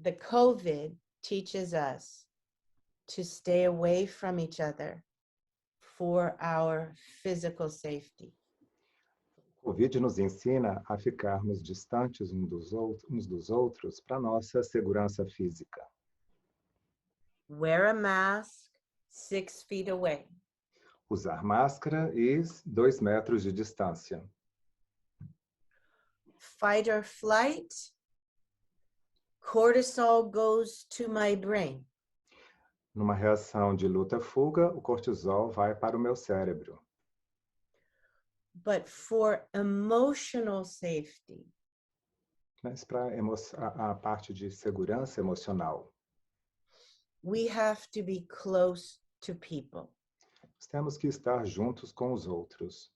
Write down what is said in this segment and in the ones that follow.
the COVID teaches us to stay away from each other for our physical safety. O vídeo nos ensina a ficarmos distantes uns dos outros para nossa segurança física. Wear a mask 6 feet away. Usar máscara e 2 metros de distância. Fight or flight, cortisol goes to my brain. Numa reação de luta-fuga, o cortisol vai para o meu cérebro. But for emotional safety, Mas para a parte de segurança emocional, we have to be close to people. nós temos que estar juntos com os outros.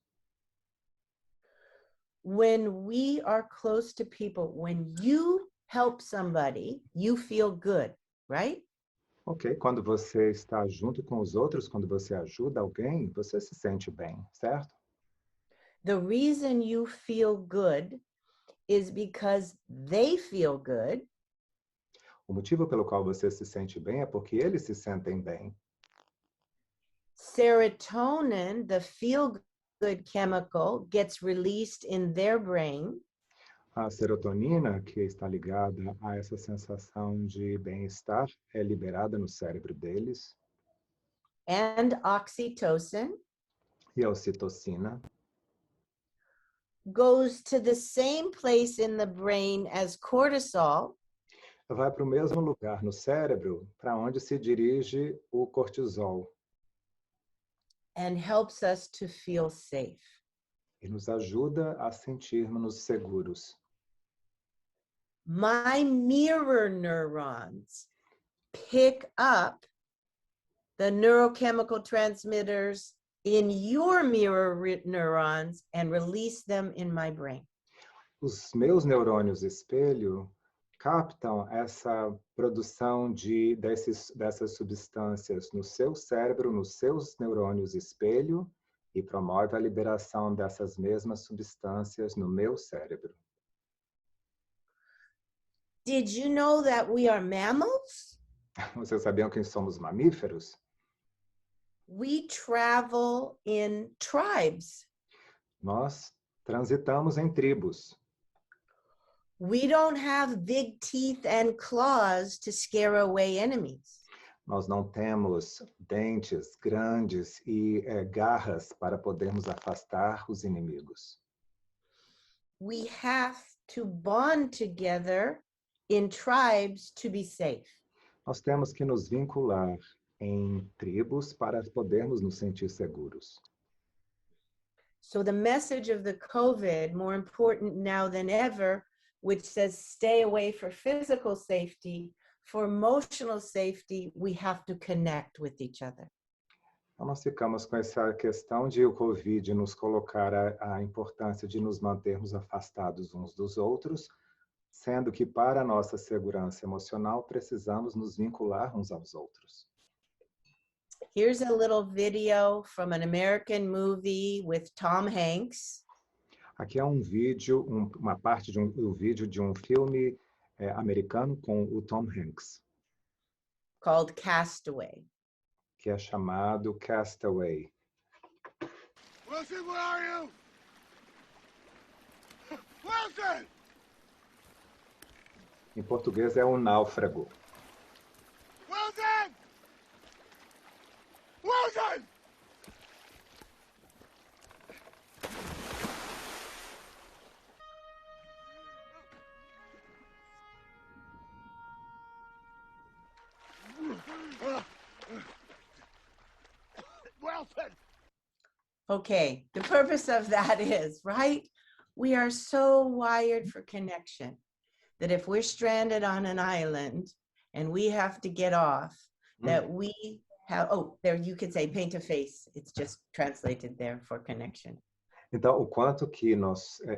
When we are close to people, when you help somebody, you feel good, right? Ok, quando você está junto com os outros, quando você ajuda alguém, você se sente bem, certo? The reason you feel good is because they feel good. O motivo pelo qual você se sente bem é porque eles se sentem bem. Serotonin, the feel-good chemical, gets released in their brain. A serotonina, que está ligada a essa sensação de bem-estar, é liberada no cérebro deles. And oxytocin E a ocitocina goes to the same place in the brain as cortisol. vai para o mesmo lugar no cérebro para onde se dirige o cortisol. And helps us to feel safe. E nos ajuda a sentirmos seguros. My mirror neurons pick up the neurochemical transmitters in your mirror neurons and release them in my brain. Os meus neurônios espelho captam essa produção dessas substâncias no seu cérebro, nos seus neurônios espelho, e promove a liberação dessas mesmas substâncias no meu cérebro. Did you know that we are mammals? Vocês sabiam que somos mamíferos? We travel in tribes. Nós transitamos em tribos. We don't have big teeth and claws to scare away enemies. Nós não temos dentes grandes e garras para podermos afastar os inimigos. We have to bond together in tribes to be safe. Nós temos que nos vincular em tribos para podermos nos sentir seguros. So the message of the COVID, more important now than ever, which says stay away for physical safety, for emotional safety, we have to connect with each other. Então, nós ficamos com essa questão de o Covid nos colocar a importância de nos mantermos afastados uns dos outros, sendo que para a nossa segurança emocional precisamos nos vincular uns aos outros. Here's a little video from an American movie with Tom Hanks. Aqui é um vídeo, uma parte de um vídeo de um filme americano com o Tom Hanks, Called Castaway. que é chamado Castaway. Wilson, where are you? Wilson! Em português é o náufrago. Wilson! Wilson! Wilson! Okay, the purpose of that is, right? We are so wired for connection that if we're stranded on an island and we have to get off, that we have, oh, there you could say paint a face. It's just translated there for connection. Então, o quanto que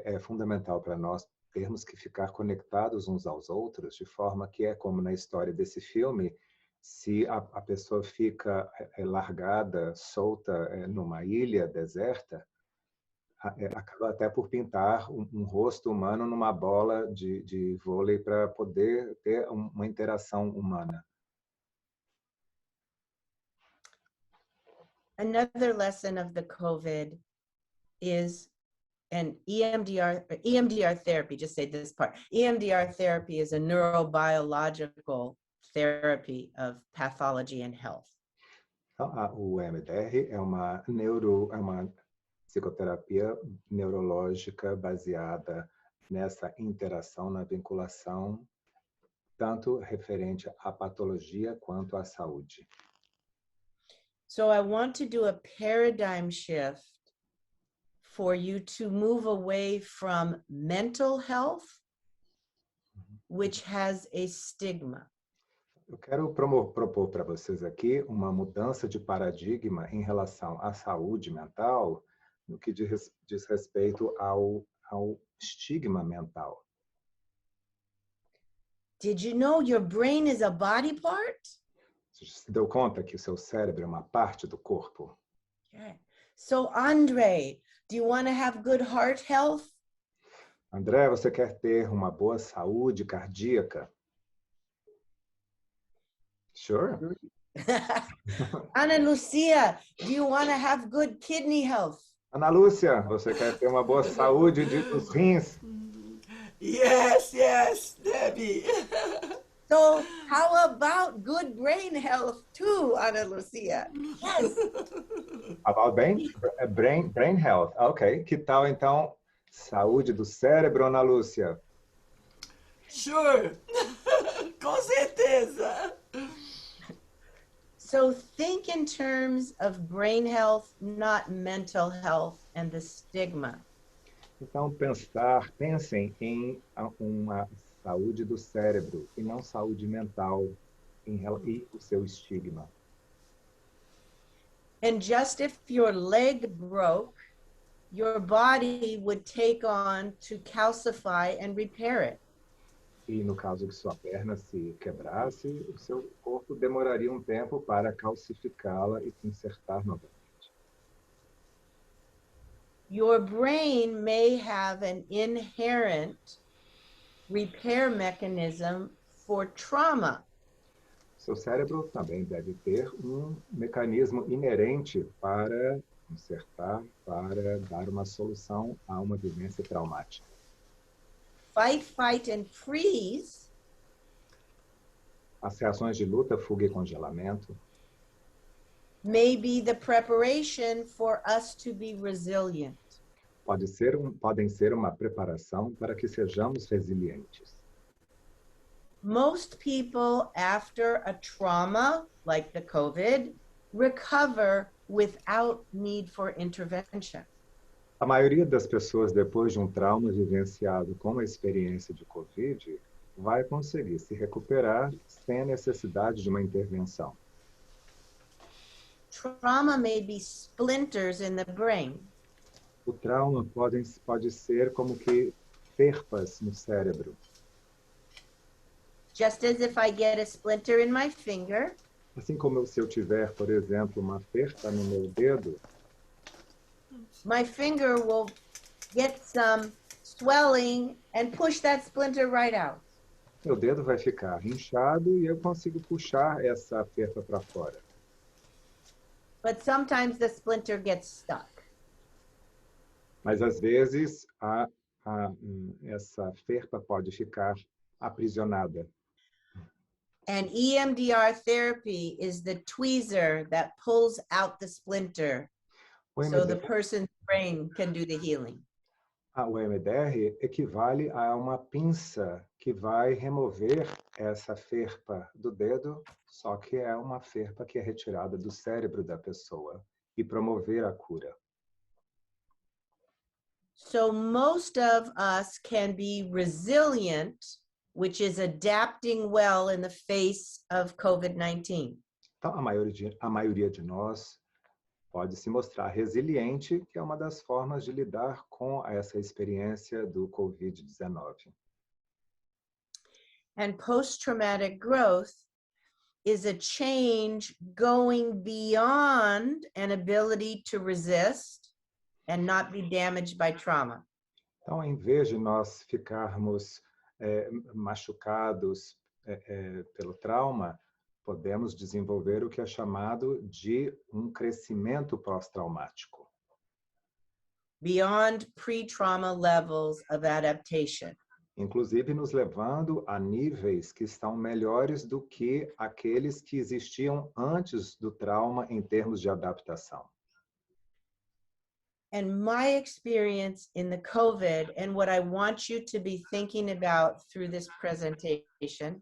é fundamental para nós termos que ficar conectados uns aos outros, de forma que é como na história desse filme, se a pessoa fica largada, solta numa ilha deserta, acaba até por pintar um rosto humano numa bola de vôlei para poder ter uma interação humana. Another lesson of the COVID is, and EMDR therapy, just say this part, EMDR therapy is a neurobiological therapy of pathology and health. Então, o EMDR é uma psicoterapia neurológica baseada nessa interação, na vinculação, tanto referente à patologia quanto à saúde. So I want to do a paradigm shift for you to move away from mental health, which has a stigma. Eu quero propor para vocês aqui uma mudança de paradigma em relação à saúde mental, no que diz respeito ao estigma mental. Did you know your brain is a body part? Você se deu conta que o seu cérebro é uma parte do corpo? Okay. So André, do you want to have good heart health? André, você quer ter uma boa saúde cardíaca? Sure. Ana Lucia, do you want to have good kidney health? Ana Lúcia, você quer ter uma boa saúde dos rins? Yes, yes, Debbie. So how about good brain health too, Ana Lucia? Yes. About brain health. Ok. Que tal, então, saúde do cérebro, Ana Lúcia? Sure. Com certeza. So think in terms of brain health, not mental health and the stigma. Então, pensem em uma saúde do cérebro e não saúde mental e o seu estigma. And just if your leg broke, your body would take on to calcify and repair it. E no caso que sua perna se quebrasse, o seu corpo demoraria um tempo para calcificá-la e consertar novamente. Your brain may have an inherent repair mechanism for trauma. Seu cérebro também deve ter um mecanismo inerente para consertar, para dar uma solução a uma vivência traumática. Fight, fight, and freeze As reações de luta, fuga e congelamento may be the preparation for us to be resilient. podem ser uma preparação para que sejamos resilientes. Most people after a trauma like the COVID recover without need for intervention. A maioria das pessoas, depois de um trauma vivenciado com a experiência de Covid, vai conseguir se recuperar sem a necessidade de uma intervenção. Trauma may be splinters in the brain. O trauma pode ser como que ferpas no cérebro. Just as if I get a splinter in my finger, Assim como se eu tiver, por exemplo, uma ferpa no meu dedo, my finger will get some swelling and push that splinter right out. meu dedo vai ficar inchado e eu consigo puxar essa ferpa para fora. But sometimes the splinter gets stuck. Mas, às vezes, essa ferpa pode ficar aprisionada. And EMDR therapy is the tweezer that pulls out the splinter O so the EMDR, person's brain can do the healing. o EMDR equivale a uma pinça que vai remover essa ferpa do dedo, só que é uma ferpa que é retirada do cérebro da pessoa e promover a cura. So most of us can be resilient, which is adapting well in the face of COVID-19. Então, a maioria de nós pode se mostrar resiliente, que é uma das formas de lidar com essa experiência do Covid-19. And post-traumatic growth is a change going beyond an ability to resist and not be damaged by trauma. Então, em vez de nós ficarmos machucados pelo trauma, podemos desenvolver o que é chamado de um crescimento pós-traumático. Beyond pre-trauma levels of adaptation. Inclusive nos levando a níveis que estão melhores do que aqueles que existiam antes do trauma em termos de adaptação. And my experience in the COVID and what I want you to be thinking about through this presentation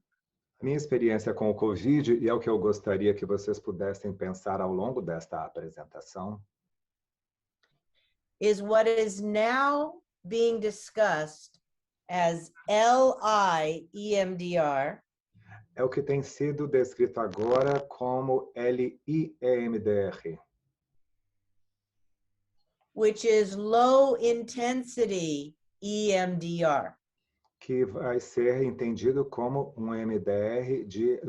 Minha experiência com o Covid, e é o que eu gostaria que vocês pudessem pensar ao longo desta apresentação, is what is now being discussed as LI-EMDR, é o que tem sido descrito agora como LI-EMDR, which is low intensity EMDR. que vai ser entendido como um EMDR de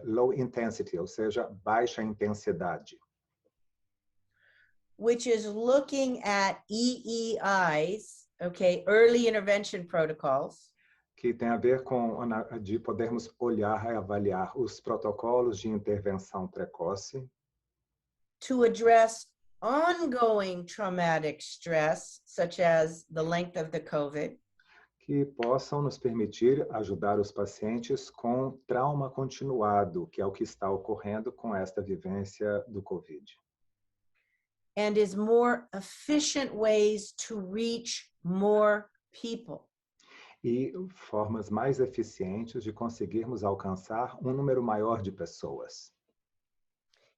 low intensity, ou seja, baixa intensidade, which is looking at EEIs, okay, early intervention protocols, que tem a ver com de podermos olhar e avaliar os protocolos de intervenção precoce to address ongoing traumatic stress, such as the length of the COVID, que possam nos permitir ajudar os pacientes com trauma continuado, que é o que está ocorrendo com esta vivência do COVID. and is more efficient ways to reach more people. E formas mais eficientes de conseguirmos alcançar um número maior de pessoas.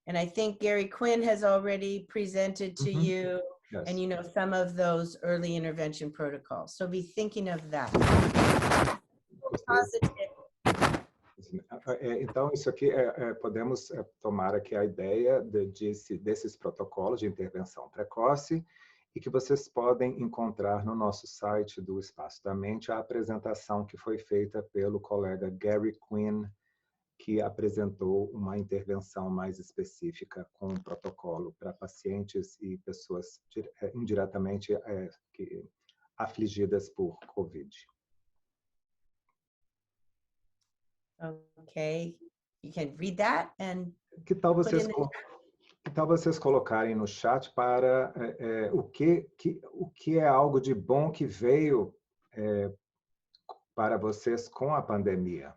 And I think Gary Quinn has already presented to you, Yes. and you know, some of those early intervention protocols. So be thinking of that. Positive. Então, isso aqui, podemos tomar aqui a ideia desses protocolos de intervenção precoce e que vocês podem encontrar no nosso site do Espaço da Mente a apresentação que foi feita pelo colega Gary Quinn, que apresentou uma intervenção mais específica com um protocolo para pacientes e pessoas indiretamente afligidas por COVID. Okay, you can read that and Que tal put vocês, in que tal vocês colocarem no chat para o que é algo de bom que veio para vocês com a pandemia?